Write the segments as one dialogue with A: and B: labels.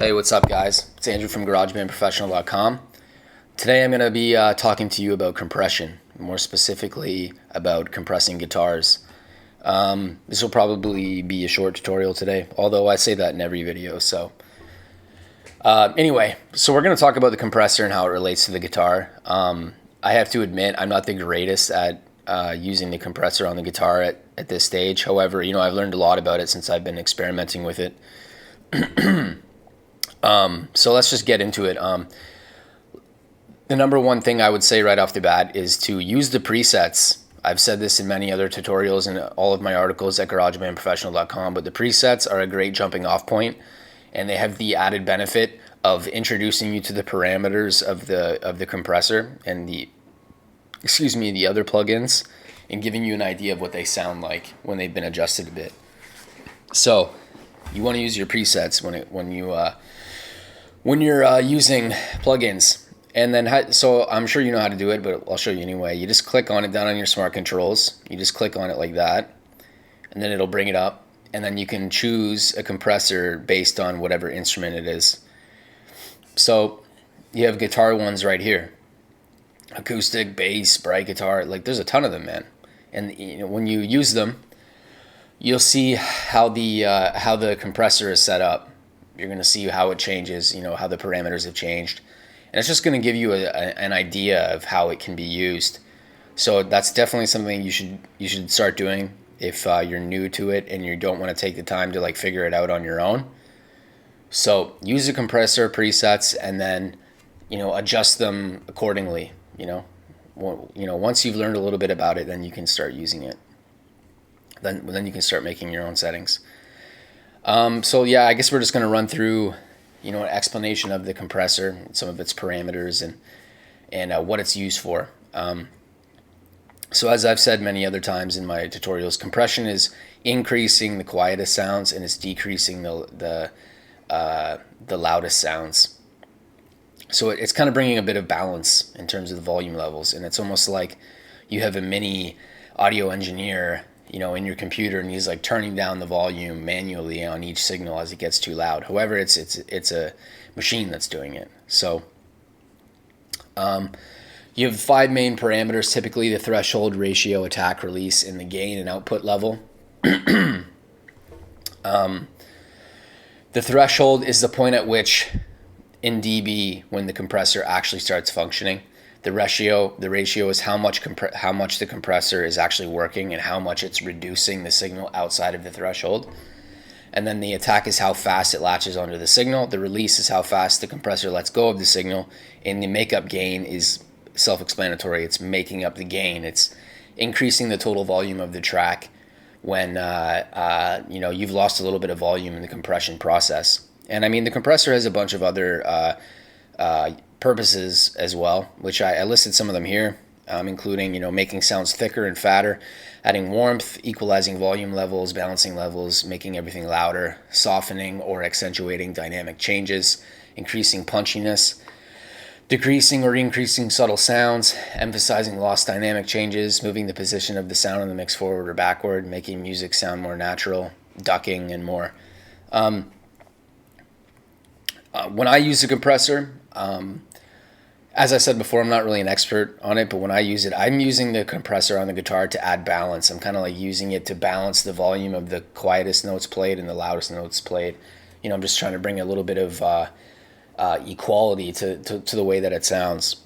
A: Hey, what's up, guys? It's Andrew from Garagebandprofessional.com. Today I'm going to be talking to you about compression, more specifically about compressing guitars. This will probably be a short tutorial today, although I say that in every video. Anyway, we're going to talk about the compressor and how it relates to the guitar. I have to admit, I'm not the greatest at using the compressor on the guitar at this stage. However, I've learned a lot about it since I've been experimenting with it. So let's just get into it. The number one thing I would say right off the bat is to use the presets. I've said this in many other tutorials and all of my articles at Garagebandprofessional.com, but the presets are a great jumping off point, and they have the added benefit of introducing you to the parameters of the compressor and the other plugins, and giving you an idea of what they sound like when they've been adjusted a bit. So you want to use your presets when you're using plugins. And then, so I'm sure you know how to do it, but I'll show you anyway. You just click on it down on your smart controls. You just click on it like that, and then it'll bring it up. And then you can choose a compressor based on whatever instrument it is. So you have guitar ones right here. Acoustic, bass, bright guitar. Like, there's a ton of them, man. And when you use them, you'll see how the compressor is set up. You're going to see how it changes, how the parameters have changed. And it's just going to give you an idea of how it can be used. So that's definitely something you should start doing if you're new to it and you don't want to take the time to figure it out on your own. So use the compressor presets and then adjust them accordingly. Once you've learned a little bit about it, then you can start using it. Then you can start making your own settings. So yeah, I guess we're just going to run through an explanation of the compressor, some of its parameters, and what it's used for. So as I've said many other times in my tutorials, compression is increasing the quietest sounds and it's decreasing the loudest sounds. So it's kind of bringing a bit of balance in terms of the volume levels, and it's almost like you have a mini audio engineer in your computer, and he's turning down the volume manually on each signal as it gets too loud. However, it's a machine that's doing it. So you have 5 main parameters, typically: the threshold, ratio, attack, release, and the gain and output level. The threshold is the point at which, in dB, when the compressor actually starts functioning. The ratio is how much the compressor is actually working and how much it's reducing the signal outside of the threshold. And then the attack is how fast it latches onto the signal. The release is how fast the compressor lets go of the signal. And the makeup gain is self-explanatory. It's making up the gain. It's increasing the total volume of the track when you've lost a little bit of volume in the compression process. And I mean, the compressor has a bunch of other purposes as well, which I listed some of them here, including making sounds thicker and fatter, adding warmth, equalizing volume levels, balancing levels, making everything louder, softening or accentuating dynamic changes, increasing punchiness, decreasing or increasing subtle sounds, emphasizing lost dynamic changes, moving the position of the sound in the mix forward or backward, making music sound more natural, ducking, and more. When I use a compressor, as I said before, I'm not really an expert on it, but when I use it, I'm using the compressor on the guitar to add balance. I'm kind of using it to balance the volume of the quietest notes played and the loudest notes played. I'm just trying to bring a little bit of equality to the way that it sounds.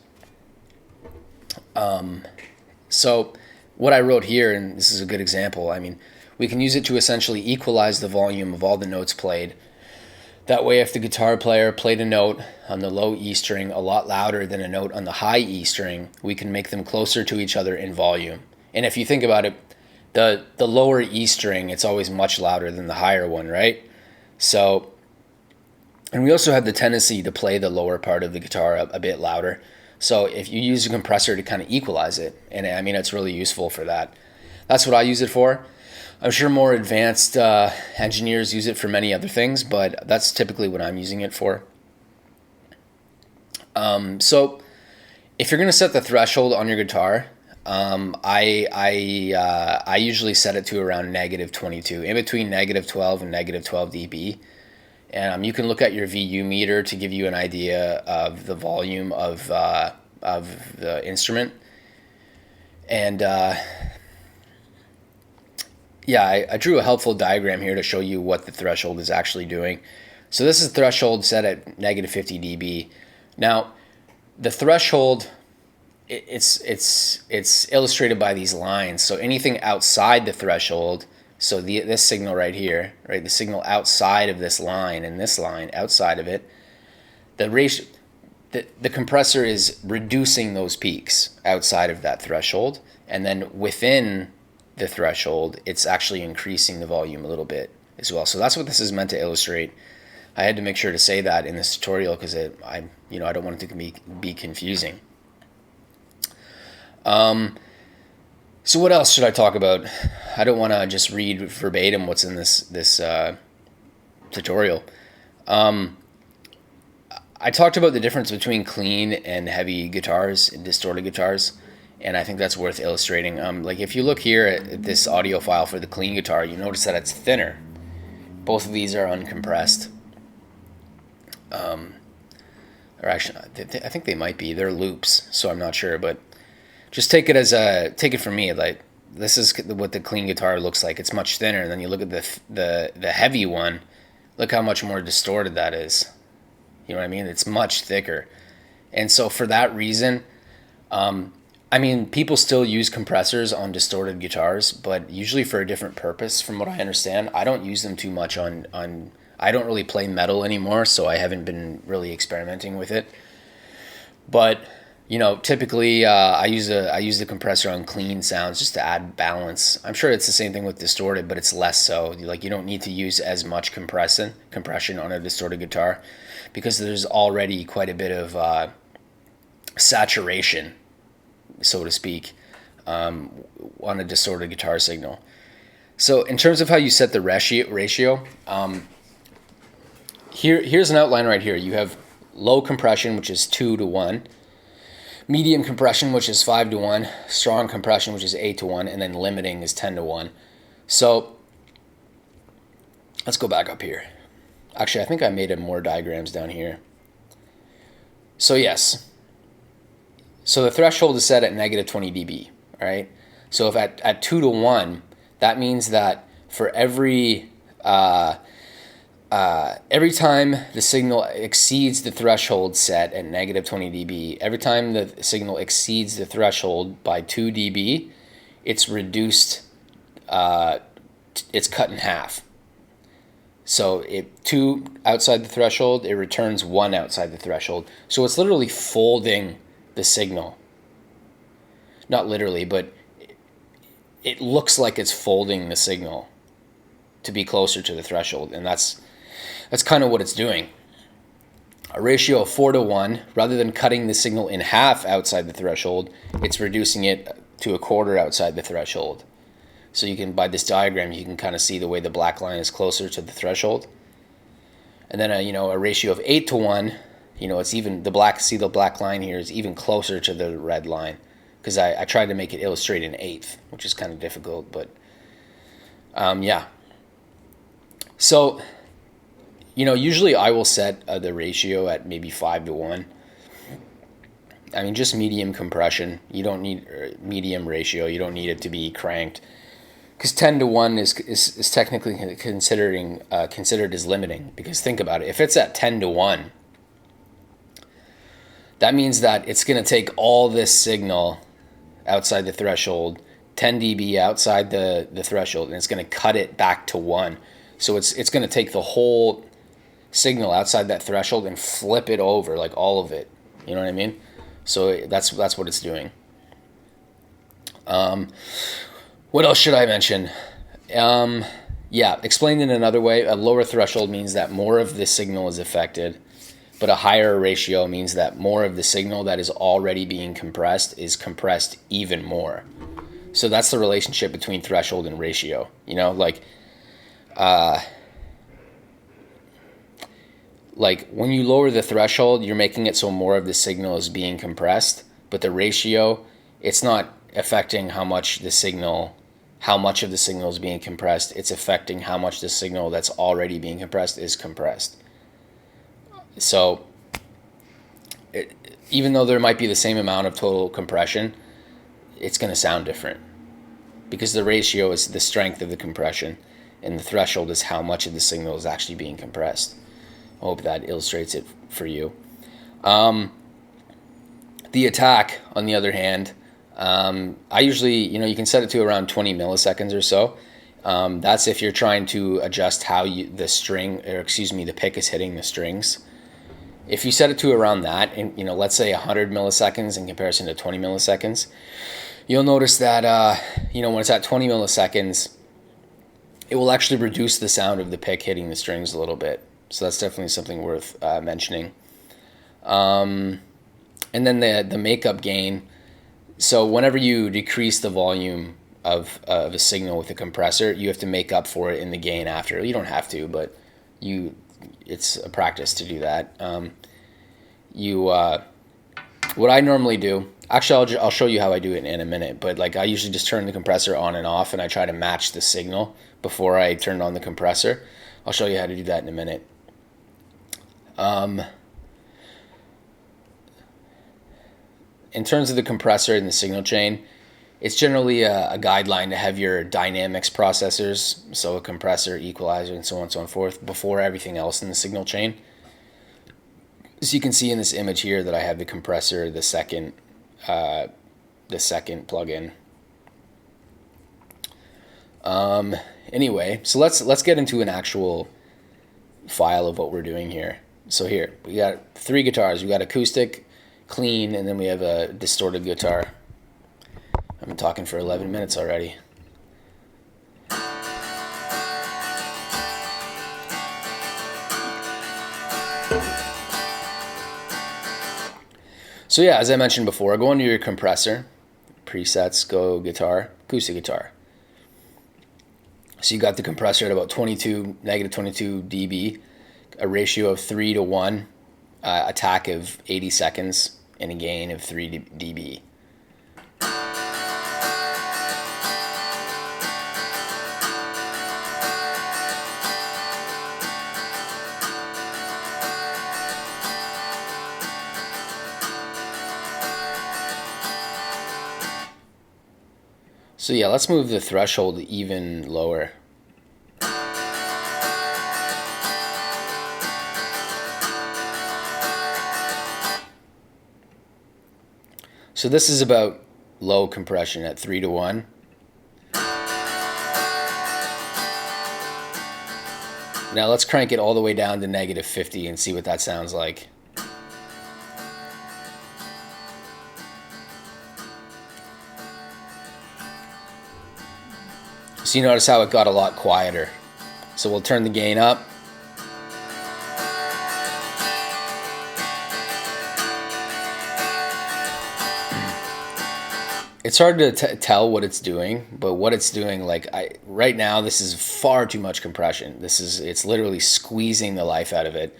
A: So what I wrote here, and this is a good example, we can use it to essentially equalize the volume of all the notes played. That way, if the guitar player played a note on the low E string a lot louder than a note on the high E string, we can make them closer to each other in volume. And if you think about it, the lower E string, it's always much louder than the higher one, right? So, and we also have the tendency to play the lower part of the guitar a bit louder. So if you use a compressor to kind of equalize it, and it's really useful for that. That's what I use it for. I'm sure more advanced engineers use it for many other things, but that's typically what I'm using it for. So if you're going to set the threshold on your guitar, I usually set it to around -22, in between -12 and -12 dB. You can look at your VU meter to give you an idea of the volume of the instrument. And yeah, I drew a helpful diagram here to show you what the threshold is actually doing. So this is threshold set at negative 50 dB. Now, the threshold, it's illustrated by these lines. So anything outside the threshold, so this signal right here, right, the signal outside of this line and this line outside of it, the compressor is reducing those peaks outside of that threshold, and then within the threshold, it's actually increasing the volume a little bit as well. So that's what this is meant to illustrate. I had to make sure to say that in this tutorial because I don't want it to be confusing. So what else should I talk about? I don't want to just read verbatim what's in this tutorial. I talked about the difference between clean and heavy guitars and distorted guitars, and I think that's worth illustrating. Like if you look here at this audio file for the clean guitar, you notice that it's thinner. Both of these are uncompressed. Or actually, I think they might be. They're loops, so I'm not sure, but just take it from me. Like this is what the clean guitar looks like. It's much thinner. And then you look at the heavy one. Look how much more distorted that is. You know what I mean? It's much thicker. And so for that reason, I mean, people still use compressors on distorted guitars, but usually for a different purpose, from what I understand. I don't use them too much on I don't really play metal anymore, so I haven't been really experimenting with it. But typically I use the compressor on clean sounds just to add balance. I'm sure it's the same thing with distorted, but it's less so. Like you don't need to use as much compression on a distorted guitar because there's already quite a bit of saturation, so to speak, on a distorted guitar signal. So in terms of how you set the ratio, here's an outline right here. You have low compression, which is 2:1. Medium compression, which is 5:1, strong compression, which is 8:1, and then limiting is 10:1. So let's go back up here. Actually, I think I made more diagrams down here. So yes. So the threshold is set at negative 20 dB, right? So if at 2:1, that means that for every time the signal exceeds the threshold set at negative 20 dB, every time the signal exceeds the threshold by 2 dB, it's reduced, it's cut in half. So if 2 outside the threshold, it returns 1 outside the threshold. So it's literally folding the signal. Not literally, but it looks like it's folding the signal to be closer to the threshold, and that's kind of what it's doing. A ratio of 4:1, rather than cutting the signal in half outside the threshold, it's reducing it to 1/4 outside the threshold. So you can, by this diagram, you can kind of see the way the black line is closer to the threshold. And then a ratio of 8:1, it's even the black line here is even closer to the red line, because I tried to make it illustrate an eighth, which is kind of difficult, but yeah. So usually I will set the ratio at maybe 5:1. I mean, just medium compression. You don't need medium ratio. You don't need it to be cranked, because 10:1 is technically considered as limiting. Because think about it, if it's at 10:1, that means that it's going to take all this signal outside the threshold, 10 dB outside the threshold, and it's going to cut it back to 1. So it's going to take the whole signal outside that threshold and flip it over, like all of it. You know what I mean? So that's what it's doing. What else should I mention? Yeah, explained in another way, a lower threshold means that more of the signal is affected, but a higher ratio means that more of the signal that is already being compressed is compressed even more. So that's the relationship between threshold and ratio. Like when you lower the threshold, you're making it so more of the signal is being compressed, but the ratio, it's not affecting how much of the signal is being compressed. It's affecting how much the signal that's already being compressed is compressed. So even though there might be the same amount of total compression, it's going to sound different because the ratio is the strength of the compression and the threshold is how much of the signal is actually being compressed. I hope that illustrates it for you. The attack, on the other hand, I usually, you can set it to around 20 milliseconds or so. That's if you're trying to adjust how the pick is hitting the strings. If you set it to around that, and let's say 100 milliseconds in comparison to 20 milliseconds, you'll notice that when it's at 20 milliseconds, it will actually reduce the sound of the pick hitting the strings a little bit. So that's definitely something worth mentioning. And then the makeup gain. So whenever you decrease the volume of a signal with a compressor, you have to make up for it in the gain after. You don't have to, but it's a practice to do that. What I normally do, actually I'll show you how I do it in a minute, but like I usually just turn the compressor on and off and I try to match the signal before I turn on the compressor. I'll show you how to do that in a minute. In terms of the compressor and the signal chain, it's generally a guideline to have your dynamics processors, so a compressor, equalizer, and so on and so forth, before everything else in the signal chain. So you can see in this image here that I have the compressor, the second plugin. Anyway, so let's get into an actual file of what we're doing here. So here we got 3 guitars. We got acoustic, clean, and then we have a distorted guitar. I've been talking for 11 minutes already. So yeah, as I mentioned before, go into your compressor, presets, go guitar, acoustic guitar. So you got the compressor at about negative 22 dB, a ratio of 3:1, attack of 80 seconds, and a gain of 3 dB. So yeah, let's move the threshold even lower. So this is about low compression at 3:1. Now let's crank it all the way down to negative 50 and see what that sounds like. So you notice how it got a lot quieter. So we'll turn the gain up. It's hard to tell what it's doing, but what it's doing, right now, this is far too much compression. It's literally squeezing the life out of it.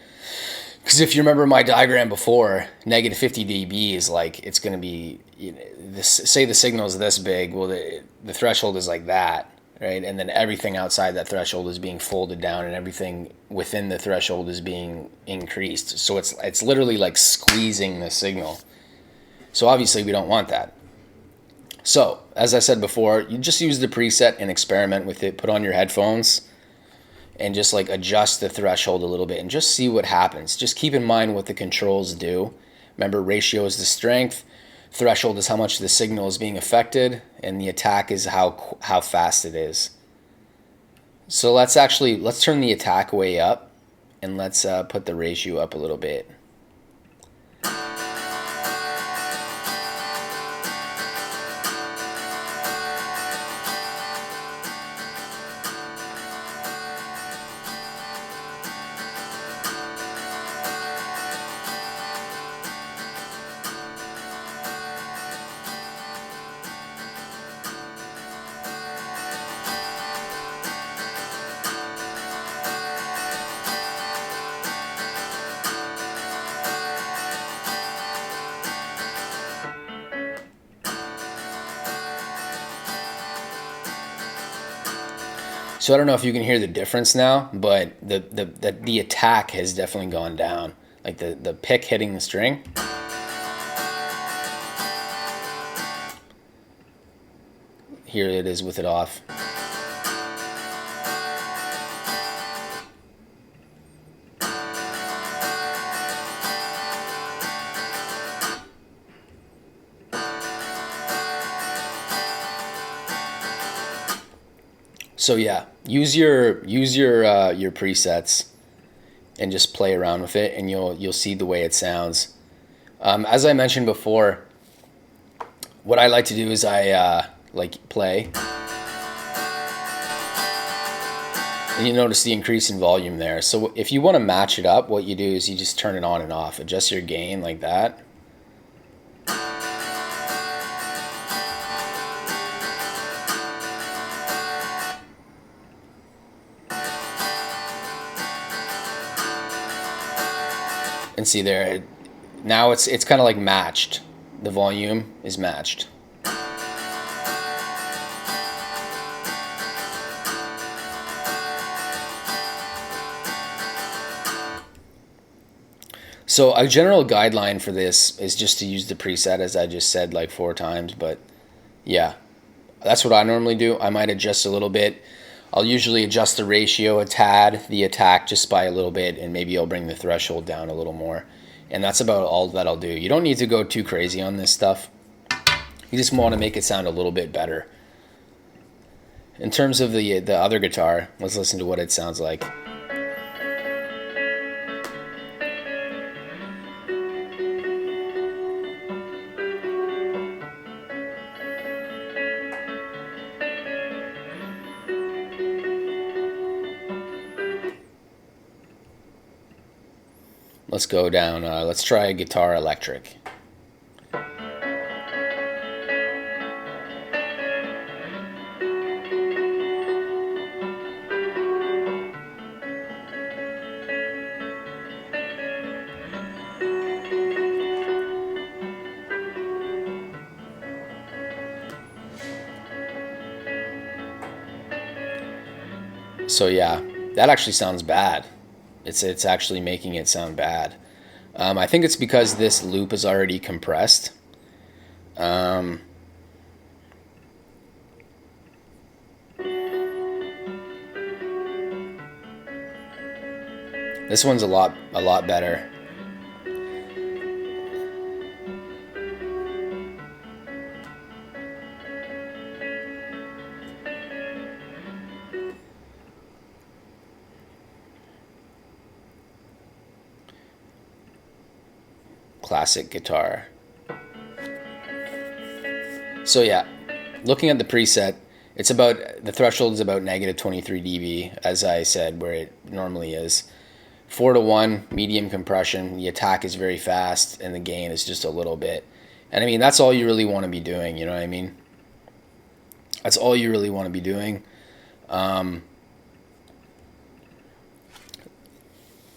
A: Because if you remember my diagram before, negative 50 dB is it's going to be, say the signal is this big, well, the threshold is like that, right? And then everything outside that threshold is being folded down, and everything within the threshold is being increased. So it's literally like squeezing the signal. So obviously we don't want that. So, as I said before, you just use the preset and experiment with it. Put on your headphones and just adjust the threshold a little bit and just see what happens. Just keep in mind what the controls do. Remember, ratio is the strength, threshold is how much the signal is being affected, and the attack is how fast it is. So let's turn the attack way up, and let's put the ratio up a little bit. So I don't know if you can hear the difference now, but the attack has definitely gone down. like the pick hitting the string. Here it is with it off. So yeah, use your presets and just play around with it, and you'll see the way it sounds. As I mentioned before, what I like to do is I like play, and you notice the increase in volume there. So if you want to match it up, what you do is you just turn it on and off, adjust your gain like that. And see there, now it's kind of like matched. The volume is matched. So a general guideline for this is just to use the preset, as I just said like 4 times, but yeah, that's what I normally do. I might adjust a little bit. I'll usually adjust the ratio a tad, the attack just by a little bit, and maybe I'll bring the threshold down a little more. And that's about all that I'll do. You don't need to go too crazy on this stuff. You just want to make it sound a little bit better. In terms of the other guitar, let's listen to what it sounds like. Let's go down. Let's try guitar electric. So yeah, that actually sounds bad. It's actually making it sound bad. I think it's because this loop is already compressed. This one's a lot better. Classic guitar. So yeah, looking at the preset, it's about, the threshold is about negative 23 dB, as I said, where it normally is. 4-to-1 medium compression. The attack is very fast, and the gain is just a little bit. And I mean, that's all you really want to be doing. You know what I mean? That's all you really want to be doing.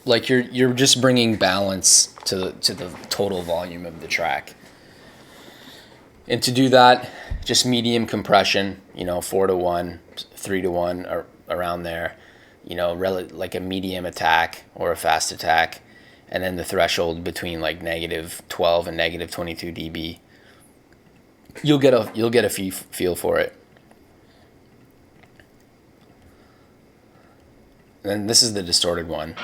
A: Like you're just bringing balance to the total volume of the track. And to do that, just medium compression, 4-to-1, 3-to-1, or around there, like a medium attack or a fast attack, and then the threshold between like negative 12 and negative 22 dB. You'll get a feel for it. And then this is the distorted one.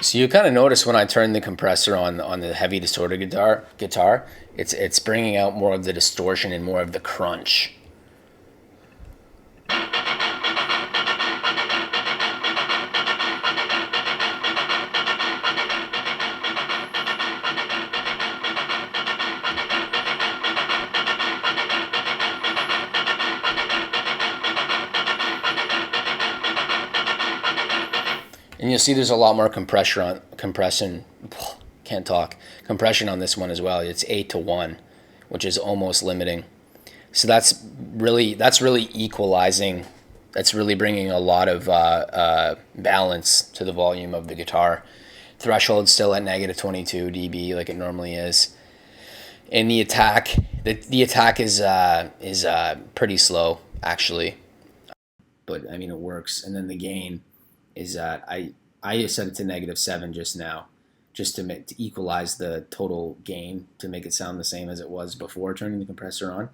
A: So you kind of notice when I turn the compressor on the heavy distorted guitar, it's bringing out more of the distortion and more of the crunch. And And you'll see there's a lot more compression on this one as well. It's 8-to-1, which is almost limiting. So that's really equalizing. That's really bringing a lot of balance to the volume of the guitar. Threshold's still at negative 22 dB like it normally is. And the attack is pretty slow actually, but I mean it works. And then the gain is I set it to -7 just now, just to equalize the total gain to make it sound the same as it was before turning the compressor on.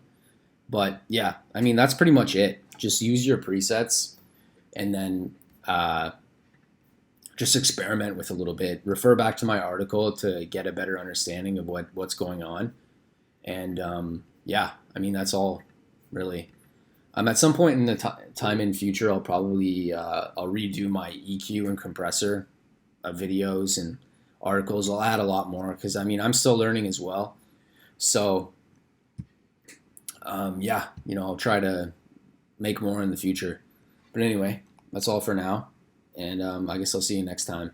A: But yeah, I mean that's pretty much it. Just use your presets, and then just experiment with a little bit. Refer back to my article to get a better understanding of what's going on. And yeah, I mean that's all really. At some point in the time in future, I'll probably I'll redo my EQ and compressor videos and articles. I'll add a lot more because I mean I'm still learning as well. So yeah, I'll try to make more in the future. But anyway, that's all for now, and I guess I'll see you next time.